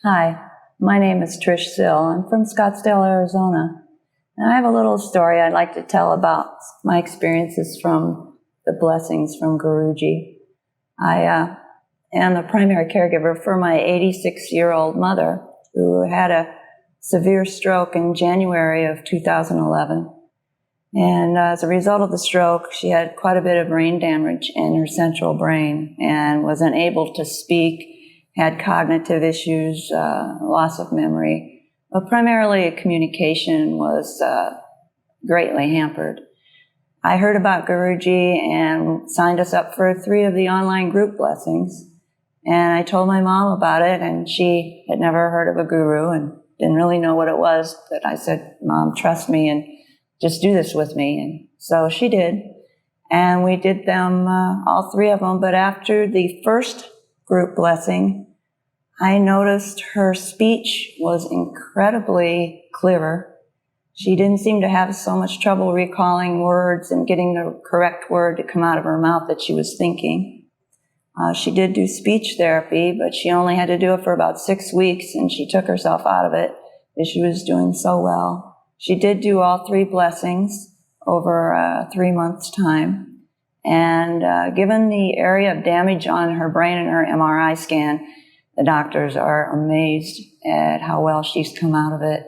Hi, my name is Trish Sill. I'm from Scottsdale, Arizona. And I have a little story I'd like to tell about my experiences from the blessings from Guruji. I am the primary caregiver for my 86-year-old mother who had a severe stroke in January of 2011. And as a result of the stroke, she had quite a bit of brain damage in her central brain and was unable to speak, had cognitive issues, loss of memory, but primarily communication was greatly hampered. I heard about Guruji and signed us up for 3 of the online group blessings. And I told my mom about it, and she had never heard of a guru and didn't really know what it was. But I said, Mom, trust me and just do this with me. And so she did. And we did them, all 3 of them. But after the first group blessing, I noticed her speech was incredibly clearer. She didn't seem to have so much trouble recalling words and getting the correct word to come out of her mouth that she was thinking. She did do speech therapy, but she only had to do it for about 6 weeks, and she took herself out of it because she was doing so well. She did do all 3 blessings over 3 months' time. And given the area of damage on her brain in her MRI scan, the doctors are amazed at how well she's come out of it.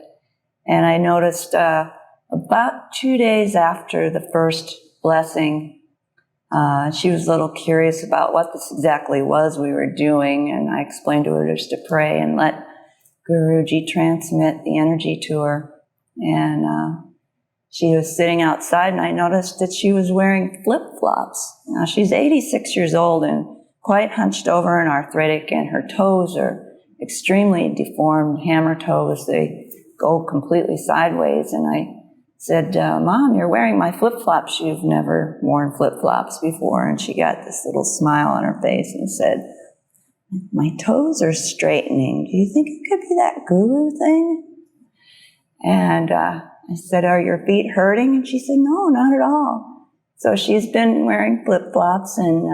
And I noticed about 2 days after the first blessing, she was a little curious about what this exactly was we were doing. And I explained to her just to pray and let Guruji transmit the energy to her. And she was sitting outside, and I noticed that she was wearing flip-flops. Now, she's 86 years old and quite hunched over and arthritic, and her toes are extremely deformed, hammer toes. They go completely sideways. And I said, Mom, you're wearing my flip-flops. You've never worn flip-flops before. And she got this little smile on her face and said, my toes are straightening. Do you think it could be that guru thing? And I said, are your feet hurting? And she said, no, not at all. So she's been wearing flip-flops, and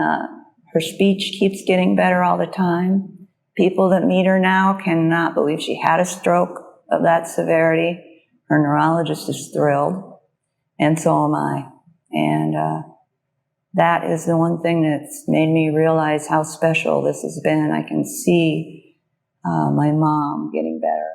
her speech keeps getting better all the time. People that meet her now cannot believe she had a stroke of that severity. Her neurologist is thrilled, and so am I. And that is the one thing that's made me realize how special this has been. I can see my mom getting better.